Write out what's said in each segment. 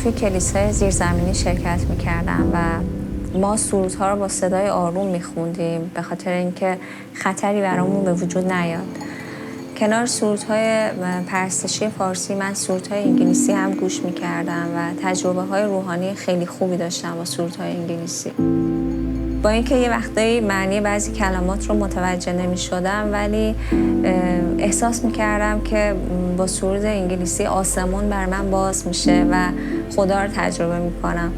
توی کلیسای زیرزمینی شرکت میکردم و ما سرودها رو با صدای آروم میخوندیم به خاطر اینکه خطری برامون به وجود نیاد. کنار سرودهای پرستشی فارسی من سرودهای انگلیسی هم گوش میکردم و تجربه‌های روحانی خیلی خوبی داشتم با سرودهای انگلیسی. با اینکه یه وقتایی معنی بعضی کلمات رو متوجه نمی‌شدم ولی احساس می‌کردم که با سرود انگلیسی آسمون بر من باز میشه و خدا رو تجربه می‌کنم.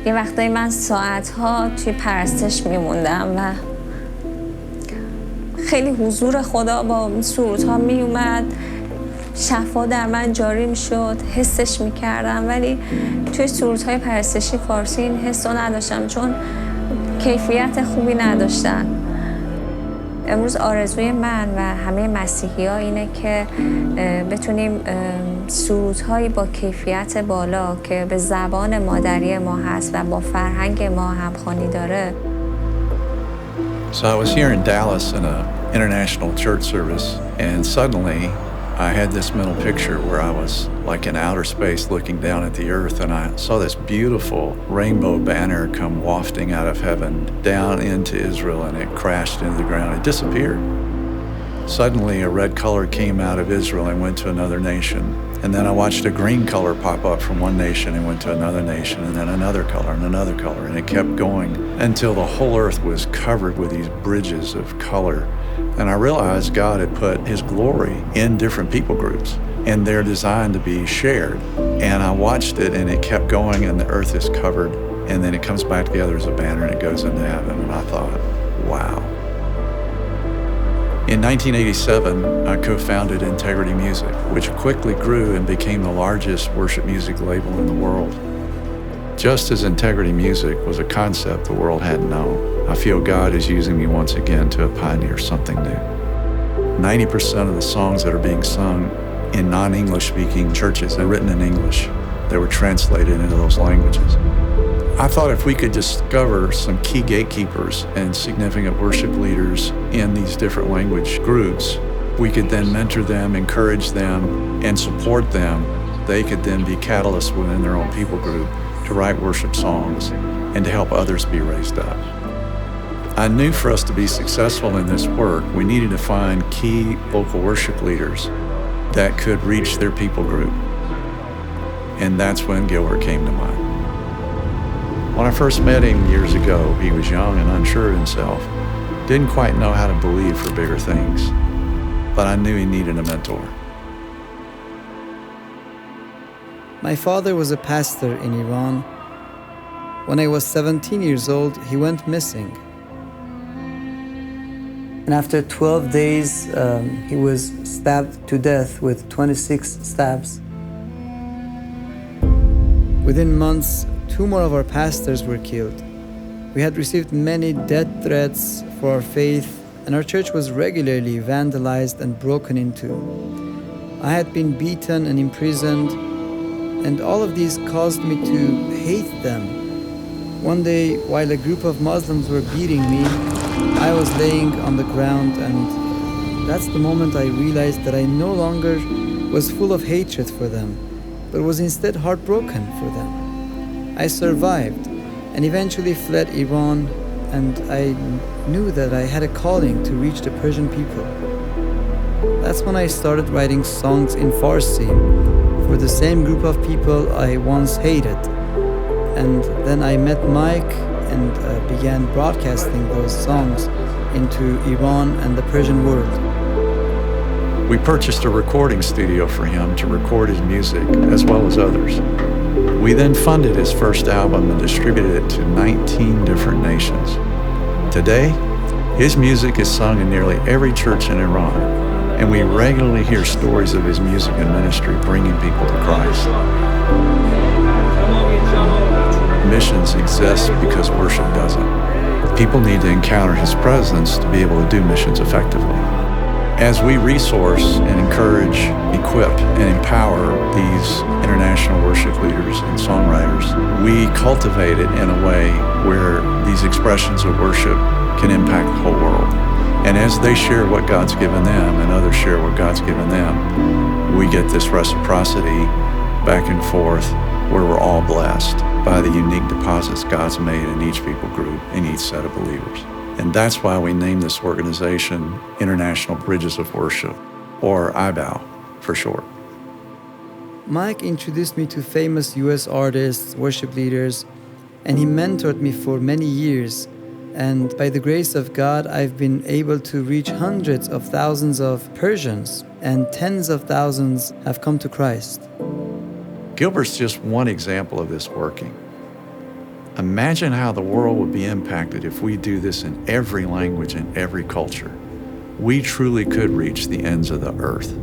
یه وقتایی من ساعت‌ها توی پرستش می‌موندم و خیلی حضور خدا با سرودها میومد، شفا در من جاری میشد، حسش می‌کردم ولی توی سرودهای پرستشی فارسی این حس رو نداشتم چون کیفیت خوبی نداشتن. امروز آرزوی من و همه مسیحی‌ها اینه که بتونیم سرودهایی با کیفیت بالا که به زبان مادری ما هست و با فرهنگ ما همخوانی داره. So I was here in Dallas in an international church service and suddenly I had this mental picture where I was like in outer space looking down at the earth and I saw this beautiful rainbow banner come wafting out of heaven down into Israel and it crashed into the ground. It disappeared. Suddenly a red color came out of Israel and went to another nation. And then I watched a green color pop up from one nation and went to another nation and then another color and another color. And it kept going until the whole earth was covered with these bridges of color. And I realized God had put His glory in different people groups and they're designed to be shared. And I watched it and it kept going and the earth is covered and then it comes back together as a banner and it goes into heaven. And I thought, wow. In 1987, I co-founded Integrity Music, which quickly grew and became the largest worship music label in the world. Just as Integrity Music was a concept the world hadn't known, I feel God is using me once again to pioneer something new. 90% of the songs that are being sung in non-English speaking churches are written in English. They were translated into those languages. I thought if we could discover some key gatekeepers and significant worship leaders in these different language groups, we could then mentor them, encourage them, and support them. They could then be catalysts within their own people group to write worship songs and to help others be raised up. I knew for us to be successful in this work, we needed to find key local worship leaders that could reach their people group. And that's when Gilbert came to mind. When I first met him years ago, he was young and unsure of himself, didn't quite know how to believe for bigger things, but I knew he needed a mentor. My father was a pastor in Iran. When I was 17 years old, he went missing. And after 12 days, he was stabbed to death with 26 stabs. Within months, 2 more of our pastors were killed. We had received many death threats for our faith, and our church was regularly vandalized and broken into. I had been beaten and imprisoned, and all of these caused me to hate them. One day, while a group of Muslims were beating me, I was laying on the ground, and that's the moment I realized that I no longer was full of hatred for them, but was instead heartbroken for them. I survived and eventually fled Iran, and I knew that I had a calling to reach the Persian people. That's when I started writing songs in Farsi for the same group of people I once hated. And then I met Mike and began broadcasting those songs into Iran and the Persian world. We purchased a recording studio for him to record his music as well as others. We then funded his first album and distributed it to 19 different nations. Today, his music is sung in nearly every church in Iran, and we regularly hear stories of his music and ministry bringing people to Christ. Missions exist because worship doesn't. People need to encounter His presence to be able to do missions effectively. As we resource and encourage, equip, and empower these international worship leaders and songwriters, we cultivate it in a way where these expressions of worship can impact the whole world. And as they share what God's given them and others share what God's given them, we get this reciprocity back and forth where we're all blessed by the unique deposits God's made in each people group, in each set of believers. And that's why we named this organization International Bridges of Worship, or ibow for short. Mike introduced me to famous US artists, worship leaders, and he mentored me for many years. And by the grace of God, I've been able to reach hundreds of thousands of Persians, and tens of thousands have come to Christ. Gilbert's just one example of this working. Imagine how the world would be impacted if we do this in every language and every culture. We truly could reach the ends of the earth.